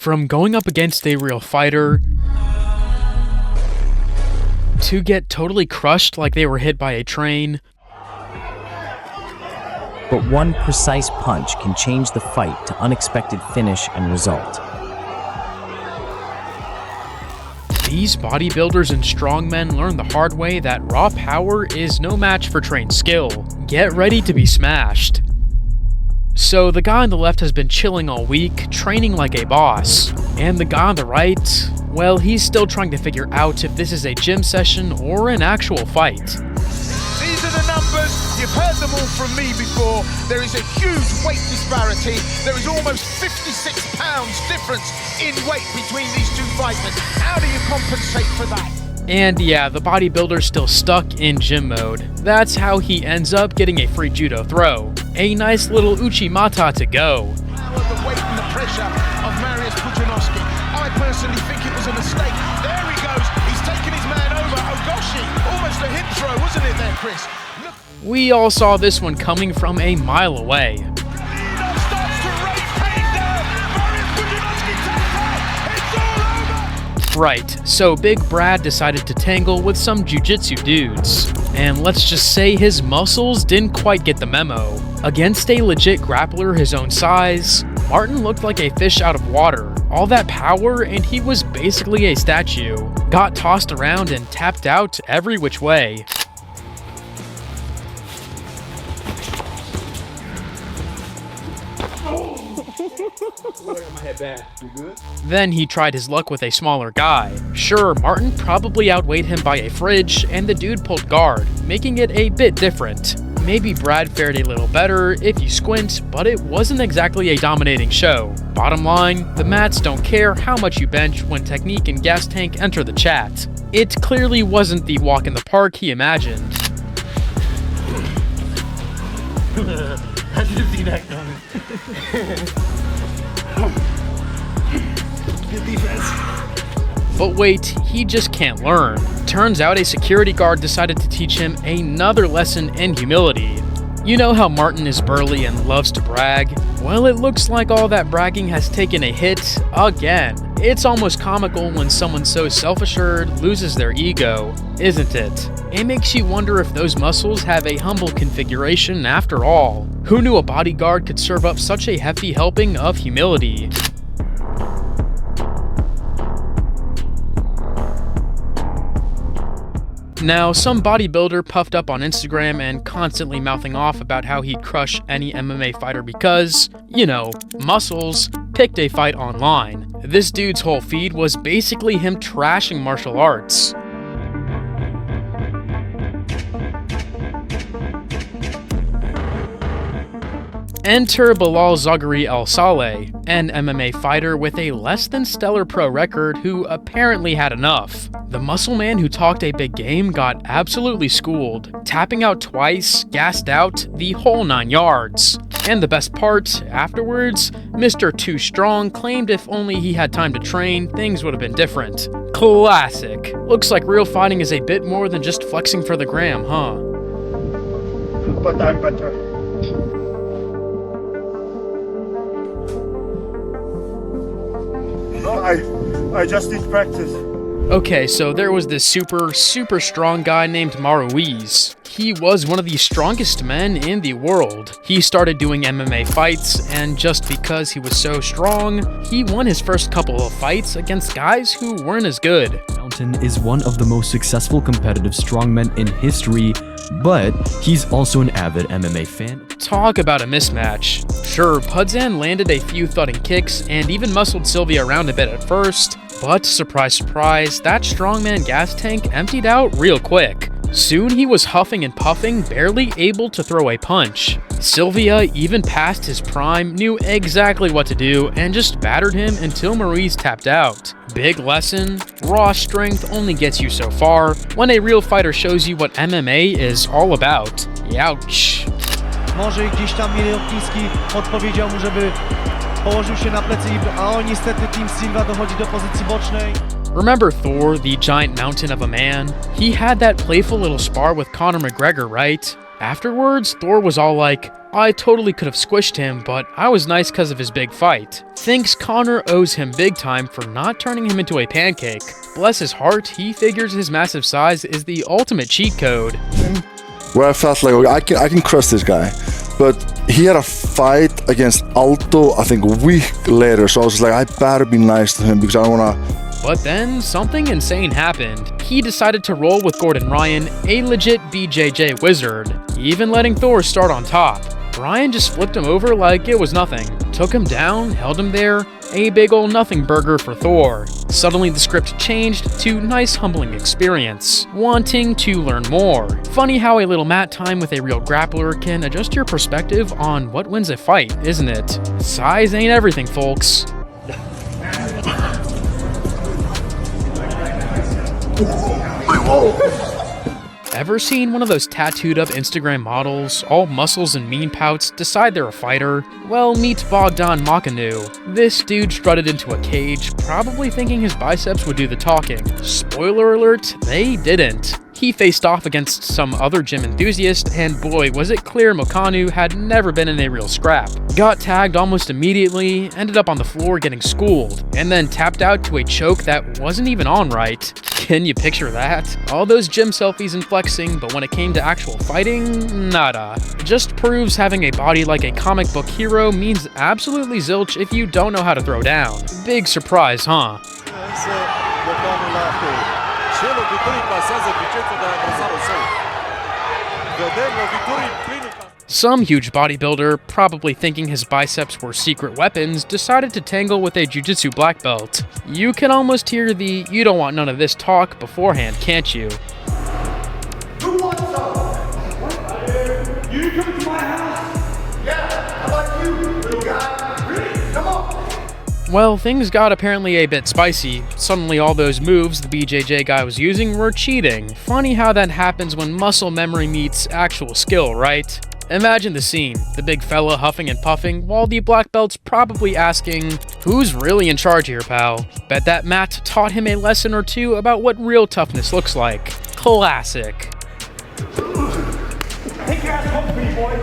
From going up against a real fighter to get totally crushed like they were hit by a train. But one precise punch can change the fight to unexpected finish and result. These bodybuilders and strongmen learn the hard way that raw power is no match for trained skill. Get ready to be smashed. So the guy on the left has been chilling all week, training like a boss. And the guy on the right, well, he's still trying to figure out if this is a gym session or an actual fight. These are the numbers. You've heard them all from me before. There is a huge weight disparity. There is almost 56 pounds difference in weight between these two fighters. How do you compensate for that? And yeah, the bodybuilder's still stuck in gym mode. That's how he ends up getting a free judo throw. A nice little uchimata to go. The weight and the pressure of Mariusz Pudzianowski. I personally think it was a mistake. There he goes. He's taken his man over. Oh gosh, almost a hip throw, wasn't it there, Chris? Look. We all saw this one coming from a mile away. Right, so Big Brad decided to tangle with some jiu-jitsu dudes. And let's just say his muscles didn't quite get the memo. Against a legit grappler his own size, Martin looked like a fish out of water. All that power and he was basically a statue. Got tossed around and tapped out every which way. Then he tried his luck with a smaller guy. Sure, Martin probably outweighed him by a fridge, and the dude pulled guard, making it a bit different. Maybe Brad fared a little better if you squint, but it wasn't exactly a dominating show. Bottom line, the mats don't care how much you bench when technique and gas tank enter the chat. It clearly wasn't the walk in the park he imagined. I didn't see that coming. Good defense. But wait, he just can't learn. Turns out a security guard decided to teach him another lesson in humility. You know how Martin is burly and loves to brag? Well, it looks like all that bragging has taken a hit again. It's almost comical when someone so self-assured loses their ego, isn't it? It makes you wonder if those muscles have a humble configuration after all. Who knew a bodyguard could serve up such a hefty helping of humility? Now, some bodybuilder puffed up on Instagram and constantly mouthing off about how he'd crush any MMA fighter because, you know, muscles, picked a fight online. This dude's whole feed was basically him trashing martial arts. Enter Bilal Zaghari El Saleh, an MMA fighter with a less than stellar pro record who apparently had enough. The muscle man who talked a big game got absolutely schooled, tapping out twice, gassed out, the whole 9 yards. And the best part, afterwards, Mr. Too Strong claimed if only he had time to train, things would have been different. Classic. Looks like real fighting is a bit more than just flexing for the gram, huh? I just need practice. Okay, so there was this super strong guy named Maruiz. He was one of the strongest men in the world. He started doing MMA fights, and just because he was so strong, he won his first couple of fights against guys who weren't as good. Mountain is one of the most successful competitive strongmen in history, but he's also an avid MMA fan. Talk about a mismatch. Sure, Pudzan landed a few thudding kicks and even muscled Sylvia around a bit at first, but surprise surprise, that strongman gas tank emptied out real quick. Soon he was huffing and puffing, barely able to throw a punch. Sylvia, even past his prime, knew exactly what to do and just battered him until Maurice tapped out. Big lesson, raw strength only gets you so far when a real fighter shows you what MMA is all about. Youch. Może gdzieś tam Mielotnicki odpowiedział mu, żeby położył się na plecy, a niestety Team Silva dochodzi do pozycji bocznej. Remember Thor, the giant mountain of a man? He had that playful little spar with Conor McGregor, right? Afterwards, Thor was all like, I totally could have squished him, but I was nice because of his big fight. Thinks Connor owes him big time for not turning him into a pancake. Bless his heart, he figures his massive size is the ultimate cheat code. Where I felt like, okay, I can crush this guy. But he had a fight against Alto, I think, a week later. So I was like, I better be nice to him because I don't want to... But then, something insane happened. He decided to roll with Gordon Ryan, a legit BJJ wizard, even letting Thor start on top. Ryan just flipped him over like it was nothing. Took him down, held him there, a big ol' nothing burger for Thor. Suddenly the script changed to nice humbling experience, wanting to learn more. Funny how a little mat time with a real grappler can adjust your perspective on what wins a fight, isn't it? Size ain't everything, folks. Ever seen one of those tattooed up Instagram models, all muscles and mean pouts, decide they're a fighter? Well, meet Bogdan Makanu. This dude strutted into a cage, probably thinking his biceps would do the talking. Spoiler alert, they didn't. He faced off against some other gym enthusiast, and boy was it clear Makanu had never been in a real scrap. Got tagged almost immediately, ended up on the floor getting schooled, and then tapped out to a choke that wasn't even on right. Can you picture that? All those gym selfies and flexing, but when it came to actual fighting, nada. Just proves having a body like a comic book hero means absolutely zilch if you don't know how to throw down. Big surprise, huh? Some huge bodybuilder, probably thinking his biceps were secret weapons, decided to tangle with a jiu-jitsu black belt. You can almost hear the "you don't want none of this" talk beforehand, can't you? Who wants some? You come to my house? Yeah, how about you, little guy? Really? Come on. Well, things got apparently a bit spicy. Suddenly all those moves the BJJ guy was using were cheating. Funny how that happens when muscle memory meets actual skill, right? Imagine the scene, the big fella huffing and puffing, while the black belt's probably asking, who's really in charge here, pal? Bet that Matt taught him a lesson or two about what real toughness looks like. Classic. Take your ass home, pretty boy.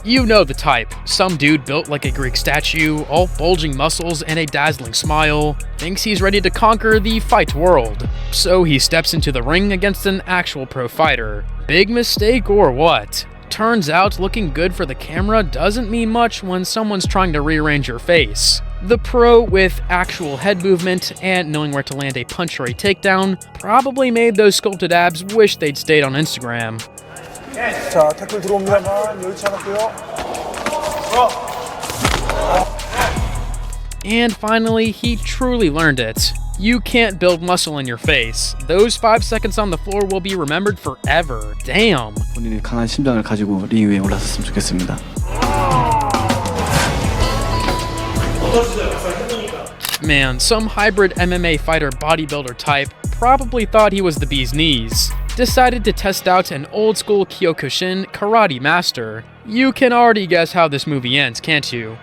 You know the type. Some dude built like a Greek statue, all bulging muscles and a dazzling smile, thinks he's ready to conquer the fight world. So he steps into the ring against an actual pro fighter. Big mistake or what? Turns out looking good for the camera doesn't mean much when someone's trying to rearrange your face. The pro with actual head movement and knowing where to land a punch or a takedown probably made those sculpted abs wish they'd stayed on Instagram. 자, 태클 들어옵니다만 여의치 않았고요. And finally, he truly learned it. You can't build muscle in your face. Those 5 seconds on the floor will be remembered forever. Damn. 본인의 강한 심장을 가지고 링 위에 올라섰으면 좋겠습니다. Man, some hybrid MMA fighter bodybuilder type probably thought he was the bee's knees. Decided to test out an old school Kyokushin karate master. You can already guess how this movie ends, can't you?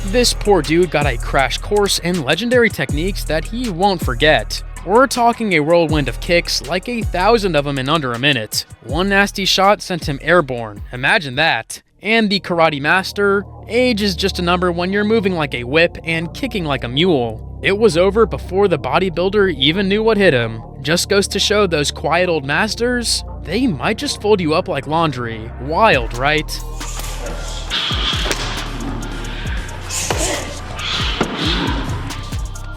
This poor dude got a crash course in legendary techniques that he won't forget. We're talking a whirlwind of kicks, like 1,000 of them in under a minute. One nasty shot sent him airborne, imagine that. And the karate master, age is just a number when you're moving like a whip and kicking like a mule. It was over before the bodybuilder even knew what hit him. Just goes to show those quiet old masters, they might just fold you up like laundry. Wild, right?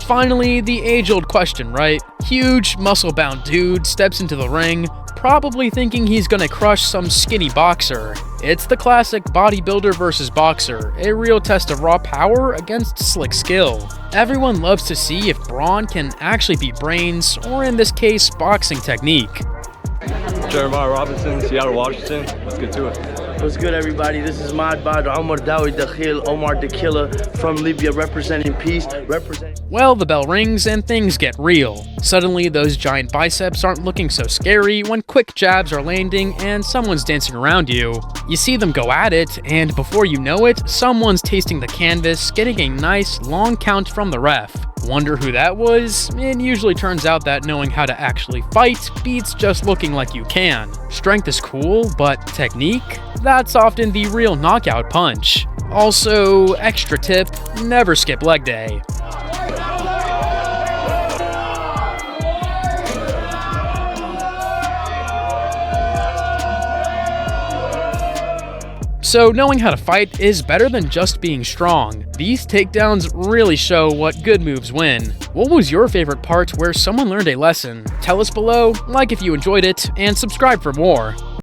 Finally, the age-old question, right? Huge, muscle-bound dude steps into the ring, probably thinking he's gonna crush some skinny boxer. It's the classic bodybuilder versus boxer, a real test of raw power against slick skill. Everyone loves to see if brawn can actually beat brains, or in this case, boxing technique. Jeremiah Robinson, Seattle, Washington. Let's get to it. What's good, everybody? This is Mad Badr Omar Dawi Dakhil, Omar the Killer from Libya, representing peace, representing... Well, the bell rings and things get real. Suddenly, those giant biceps aren't looking so scary when quick jabs are landing and someone's dancing around you. You see them go at it, and before you know it, someone's tasting the canvas, getting a nice, long count from the ref. Wonder who that was? It usually turns out that knowing how to actually fight beats just looking like you can. Strength is cool, but technique? That's often the real knockout punch. Also, extra tip, never skip leg day. So knowing how to fight is better than just being strong. These takedowns really show what good moves win. What was your favorite part where someone learned a lesson? Tell us below, like if you enjoyed it, and subscribe for more.